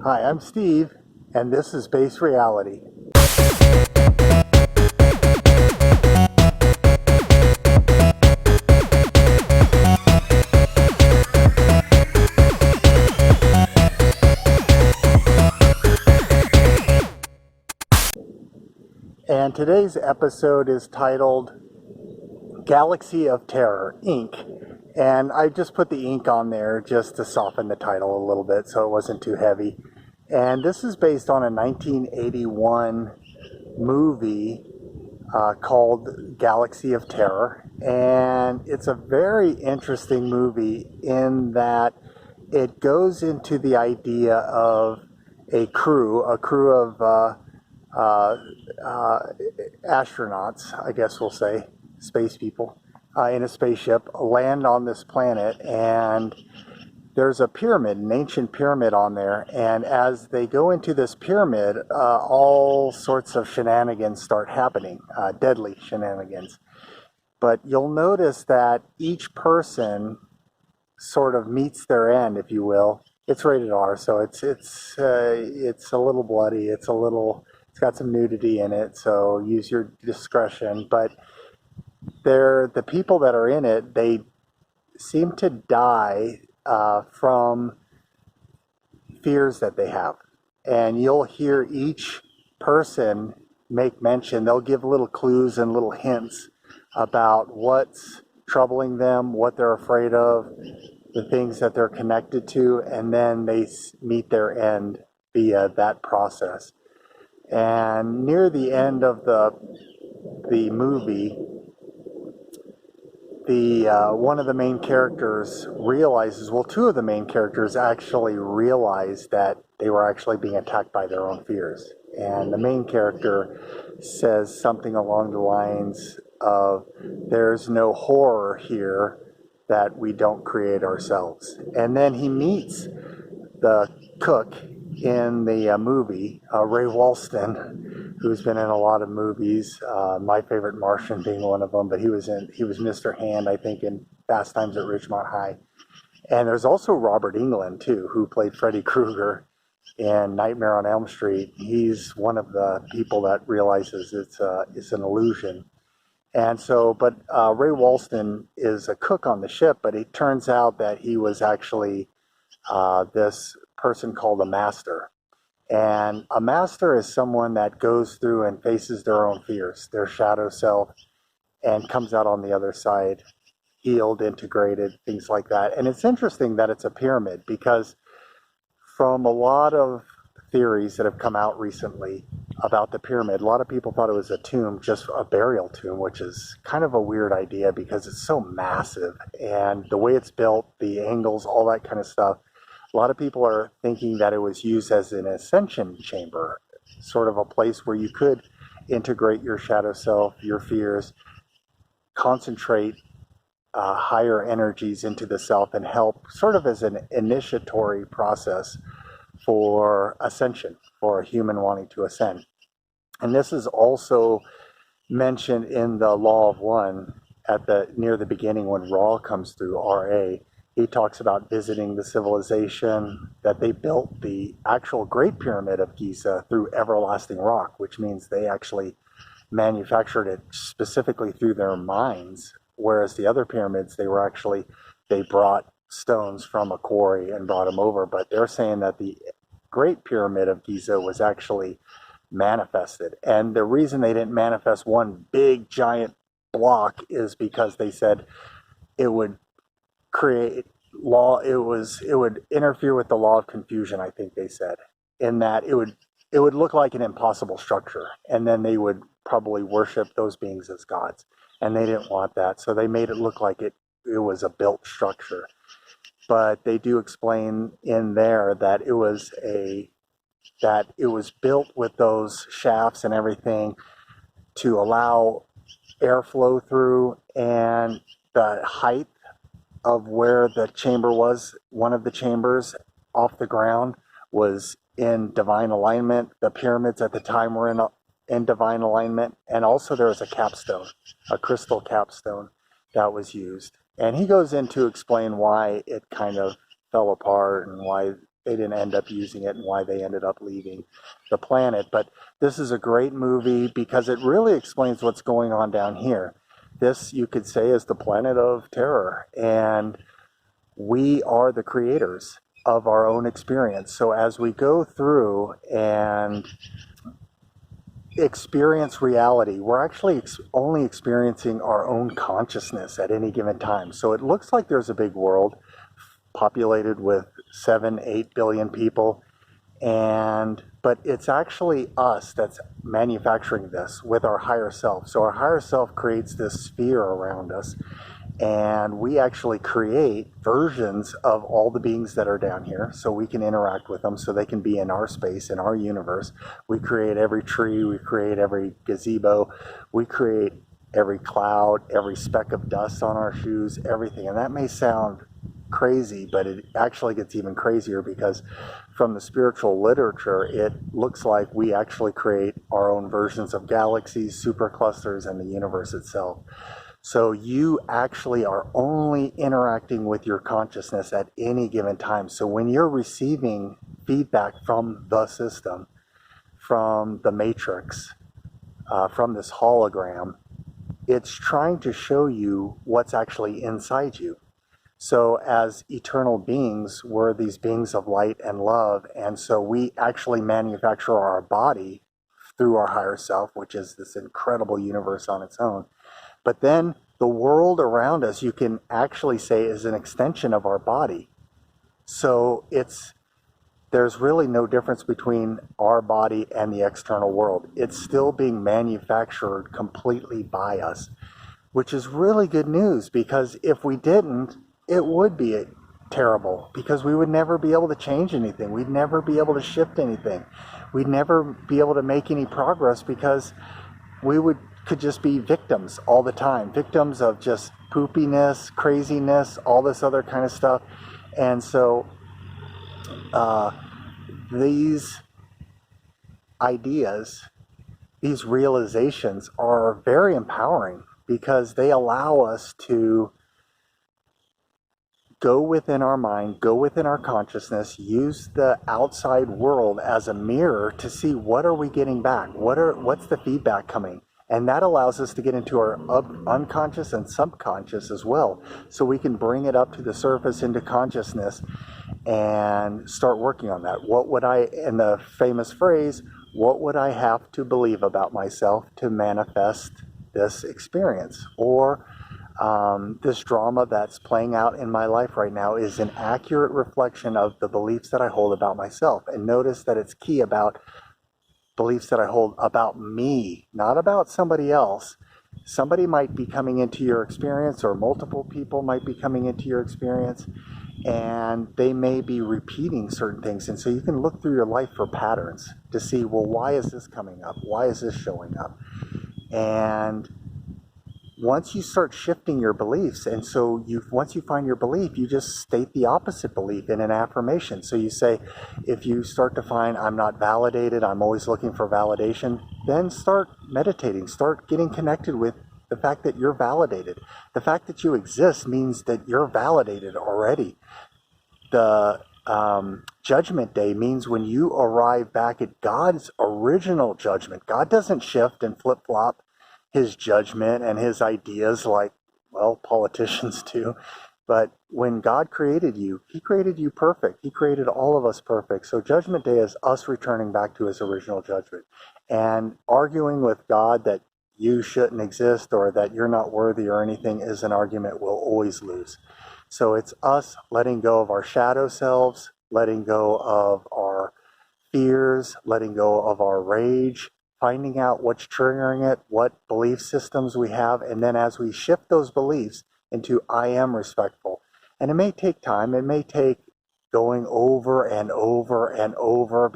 Hi, I'm Steve, and this is Base Reality. And today's episode is titled Galaxy of Terror, Ink. And I just put the ink on there just to soften the title a little bit so it wasn't too heavy. And this is based on a 1981 movie called Galaxy of Terror. And it's a very interesting movie in that it goes into the idea of a crew of uh, uh, astronauts, I guess we'll say, space people, in a spaceship, land on this planet, and there's a pyramid, an ancient pyramid on there, and as they go into this pyramid, all sorts of shenanigans start happening, deadly shenanigans. But you'll notice that each person sort of meets their end, if you will. It's rated R, so it's a little bloody. It's got some nudity in it, so use your discretion. But the people that are in it. They seem to die from fears that they have, and you'll hear each person make mention. They'll give little clues and little hints about what's troubling them, what they're afraid of, the things that they're connected to, and then they meet their end via that process. And near the end of the movie, the one of the main characters realizes, well, two of the main characters actually realize that they were actually being attacked by their own fears. And the main character says something along the lines of, there's no horror here that we don't create ourselves. And then he meets the cook in the movie, Ray Walston, who's been in a lot of movies. My favorite, Martian, being one of them. But he was Mr. Hand, I think, in Fast Times at Ridgemont High. And there's also Robert Englund too, who played Freddy Krueger in Nightmare on Elm Street. He's one of the people that realizes it's an illusion. And so, but Ray Walston is a cook on the ship, but it turns out that he was actually this person called a master. And a master is someone that goes through and faces their own fears, their shadow self, and comes out on the other side healed, integrated, things like that. And it's interesting that it's a pyramid, because from a lot of theories that have come out recently about the pyramid, a lot of people thought it was a tomb, just a burial tomb, which is kind of a weird idea because it's so massive, and the way it's built, the angles, all that kind of stuff. A lot of people are thinking that it was used as an ascension chamber, sort of a place where you could integrate your shadow self, your fears, concentrate higher energies into the self, and help sort of as an initiatory process for ascension, for a human wanting to ascend. And this is also mentioned in the Law of One at the near the beginning when Ra comes through, RA. He talks about visiting the civilization that they built the actual Great Pyramid of Giza through everlasting rock, which means they actually manufactured it specifically through their minds, whereas the other pyramids, they brought stones from a quarry and brought them over. But they're saying that the Great Pyramid of Giza was actually manifested. And the reason they didn't manifest one big giant block is because they said it would create it would interfere with the law of confusion, I think they said, in that it would look like an impossible structure, and then they would probably worship those beings as gods, and they didn't want that, so they made it look like it was a built structure. But they do explain in there that it was built with those shafts and everything to allow airflow through, and the height of where the chamber was, one of the chambers off the ground, was in divine alignment. The pyramids at the time were in divine alignment. And also there was a capstone, a crystal capstone that was used. And he goes in to explain why it kind of fell apart and why they didn't end up using it and why they ended up leaving the planet. But this is a great movie because it really explains what's going on down here. This, you could say, is the planet of terror, and we are the creators of our own experience. So as we go through and experience reality, we're actually only experiencing our own consciousness at any given time. So it looks like there's a big world populated with 7-8 billion people, but it's actually us that's manufacturing this with our higher self. So our higher self creates this sphere around us, and we actually create versions of all the beings that are down here so we can interact with them, so they can be in our space, in our universe. We create every tree, we create every gazebo, we create every cloud, every speck of dust on our shoes, everything. And that may sound crazy, but it actually gets even crazier, because from the spiritual literature, it looks like we actually create our own versions of galaxies, superclusters, and the universe itself. So you actually are only interacting with your consciousness at any given time. So when you're receiving feedback from the system, from the matrix, from this hologram, it's trying to show you what's actually inside you. So as eternal beings, we're these beings of light and love, and so we actually manufacture our body through our higher self, which is this incredible universe on its own. But then the world around us, you can actually say, is an extension of our body. So there's really no difference between our body and the external world. It's still being manufactured completely by us, which is really good news, because if we didn't, it would be terrible, because we would never be able to change anything. We'd never be able to shift anything. We'd never be able to make any progress, because we could just be victims all the time, victims of just poopiness, craziness, all this other kind of stuff. And so these ideas, these realizations are very empowering, because they allow us to go within our mind, go within our consciousness, use the outside world as a mirror to see what are we getting back, what's the feedback coming. And that allows us to get into our unconscious and subconscious as well, so we can bring it up to the surface into consciousness and start working on that. In the famous phrase, what would I have to believe about myself to manifest this experience? Or this drama that's playing out in my life right now is an accurate reflection of the beliefs that I hold about myself. And notice that it's key about beliefs that I hold about me, not about somebody else. Somebody might be coming into your experience, or multiple people might be coming into your experience, and they may be repeating certain things. And so you can look through your life for patterns to see, well, why is this coming up? Why is this showing up? And once you start shifting your beliefs, and so once you find your belief, you just state the opposite belief in an affirmation. So you say, if you start to find I'm not validated, I'm always looking for validation, then start meditating, start getting connected with the fact that you're validated. The fact that you exist means that you're validated already. The judgment day means when you arrive back at God's original judgment. God doesn't shift and flip-flop his judgment and his ideas like, well, politicians do. But when God created you, he created you perfect. He created all of us perfect. So Judgment Day is us returning back to his original judgment. And arguing with God that you shouldn't exist or that you're not worthy or anything is an argument we'll always lose. So it's us letting go of our shadow selves, letting go of our fears, letting go of our rage, finding out what's triggering it, what belief systems we have, and then as we shift those beliefs into I am respectful. And it may take time, it may take going over and over and over,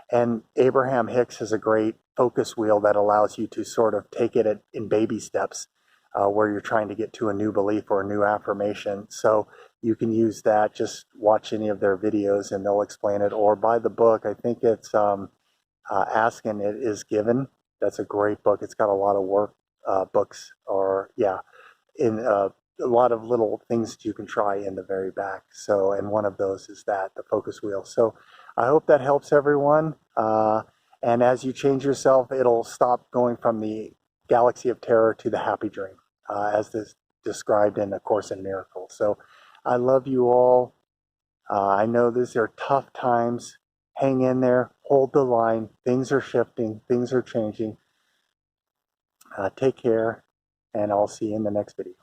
and Abraham Hicks has a great focus wheel that allows you to sort of take it in baby steps, where you're trying to get to a new belief or a new affirmation. So you can use that, just watch any of their videos and they'll explain it, or buy the book. I think it's Ask and It Is Given. That's a great book. It's got a lot of books, or in a lot of little things that you can try in the very back. So, and one of those is that, the focus wheel. So I hope that helps everyone. And as you change yourself, it'll stop going from the galaxy of terror to the happy dream, as this described in A Course in Miracles. So I love you all. I know these are tough times. Hang in there, hold the line. Things are shifting, things are changing. Take care, and I'll see you in the next video.